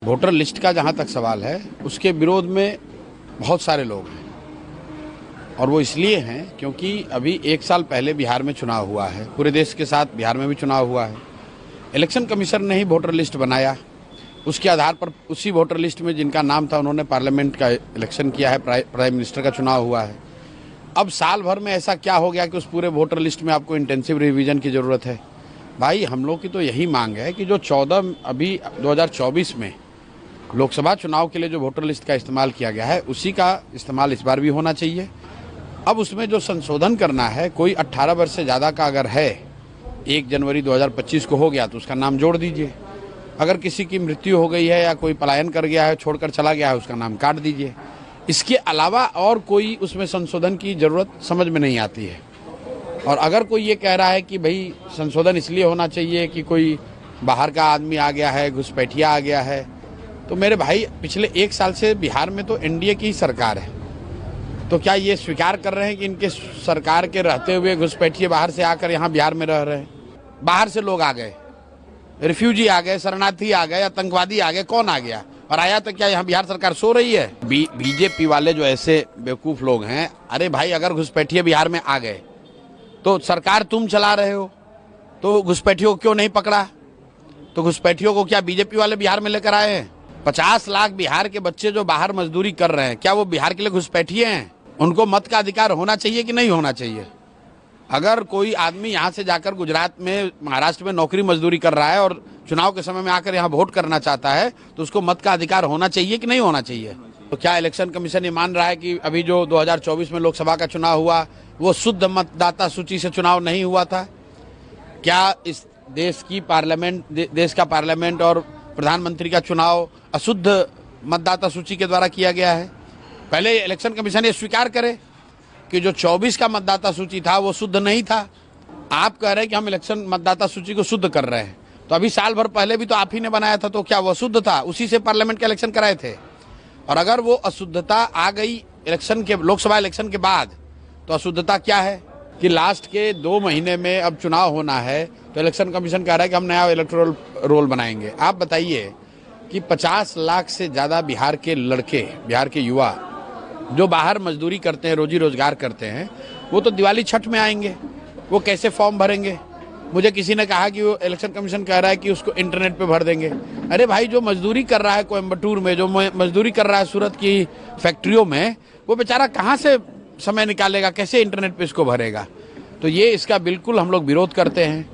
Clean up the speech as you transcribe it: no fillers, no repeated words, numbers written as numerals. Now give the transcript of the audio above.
Voter list का जहां तक सवाल है, उसके विरोध में बहुत सारे लोग हैं और वो इसलिए हैं क्योंकि अभी 1 साल पहले बिहार में चुनाव हुआ है, पूरे देश के साथ बिहार में भी चुनाव हुआ है। इलेक्शन कमीशन ने ही वोटर लिस्ट बनाया, उसके आधार पर उसी वोटर लिस्ट में जिनका नाम था उन्होंने पार्लियामेंट का इलेक्शन किया है, प्राइम मिनिस्टर का चुनाव हुआ है। अब साल भर में ऐसा क्या हो गया कि उस पूरे वोटर लिस्ट में आपको इंटेंसिव रिवीजन की ज़रूरत है? भाई, हम लोग की तो यही मांग है कि जो 2024 में लोकसभा चुनाव के लिए जो वोटर लिस्ट का इस्तेमाल किया गया है, उसी का इस्तेमाल इस बार भी होना चाहिए। अब उसमें जो संशोधन करना है, कोई 18 वर्ष से ज़्यादा का अगर है, 1 जनवरी 2025 को हो गया तो उसका नाम जोड़ दीजिए। अगर किसी की मृत्यु हो गई है या कोई पलायन कर गया है, छोड़कर चला गया है, उसका नाम काट दीजिए। इसके अलावा और कोई उसमें संशोधन की ज़रूरत समझ में नहीं आती है। और अगर कोई ये कह रहा है कि भाई संशोधन इसलिए होना चाहिए कि कोई बाहर का आदमी आ गया है, घुसपैठिया आ गया है, तो मेरे भाई पिछले 1 साल से बिहार में तो एनडीए की ही सरकार है। तो क्या ये स्वीकार कर रहे हैं कि इनके सरकार के रहते हुए घुसपैठिए बाहर से आकर यहाँ बिहार में रह रहे हैं? बाहर से लोग आ गए, रिफ्यूजी आ गए, शरणार्थी आ गए, आतंकवादी आ गए, कौन आ गया? और आया तो क्या यहाँ बिहार सरकार सो रही है? बीजेपी वाले जो ऐसे बेवकूफ लोग हैं, अरे भाई, अगर घुसपैठिए बिहार में आ गए तो सरकार तुम चला रहे हो, तो घुसपैठियों को क्यों नहीं पकड़ा? तो घुसपैठियों को क्या बीजेपी वाले बिहार में लेकर आए हैं? 50 लाख बिहार के बच्चे जो बाहर मजदूरी कर रहे हैं, क्या वो बिहार के लिए घुसपैठिए हैं? उनको मत का अधिकार होना चाहिए कि नहीं होना चाहिए? अगर कोई आदमी यहाँ से जाकर गुजरात में, महाराष्ट्र में नौकरी मजदूरी कर रहा है और चुनाव के समय में आकर यहाँ वोट करना चाहता है, तो उसको मत का अधिकार होना चाहिए कि नहीं होना चाहिए? तो क्या इलेक्शन कमीशन ये मान रहा है कि अभी जो 2024 में लोकसभा का चुनाव हुआ वो शुद्ध मतदाता सूची से चुनाव नहीं हुआ था? क्या इस देश का पार्लियामेंट और प्रधानमंत्री का चुनाव अशुद्ध मतदाता सूची के द्वारा किया गया है? पहले इलेक्शन कमीशन ये स्वीकार करे कि जो 24 का मतदाता सूची था वो शुद्ध नहीं था। आप कह रहे हैं कि हम इलेक्शन मतदाता सूची को शुद्ध कर रहे हैं, तो अभी साल भर पहले भी तो आप ही ने बनाया था, तो क्या वो शुद्ध था? उसी से पार्लियामेंट का इलेक्शन कराए थे। और अगर वो अशुद्धता आ गई लोकसभा इलेक्शन के बाद, तो अशुद्धता क्या है कि लास्ट के 2 महीने में अब चुनाव होना है, तो इलेक्शन कमीशन कह रहा है कि हम नया इलेक्टोरल रोल बनाएंगे। आप बताइए कि 50 लाख से ज़्यादा बिहार के लड़के, बिहार के युवा जो बाहर मजदूरी करते हैं, रोजी रोजगार करते हैं, वो तो दिवाली छठ में आएंगे, वो कैसे फॉर्म भरेंगे? मुझे किसी ने कहा कि वो इलेक्शन कमीशन कह रहा है कि उसको इंटरनेट पे भर देंगे। अरे भाई, जो मजदूरी कर रहा है कोयम्बटूर में, जो मजदूरी कर रहा है सूरत की फैक्ट्रियों में, वो बेचारा कहाँ से समय निकालेगा, कैसे इंटरनेट पे इसको भरेगा? तो ये इसका बिल्कुल हम लोग विरोध करते हैं।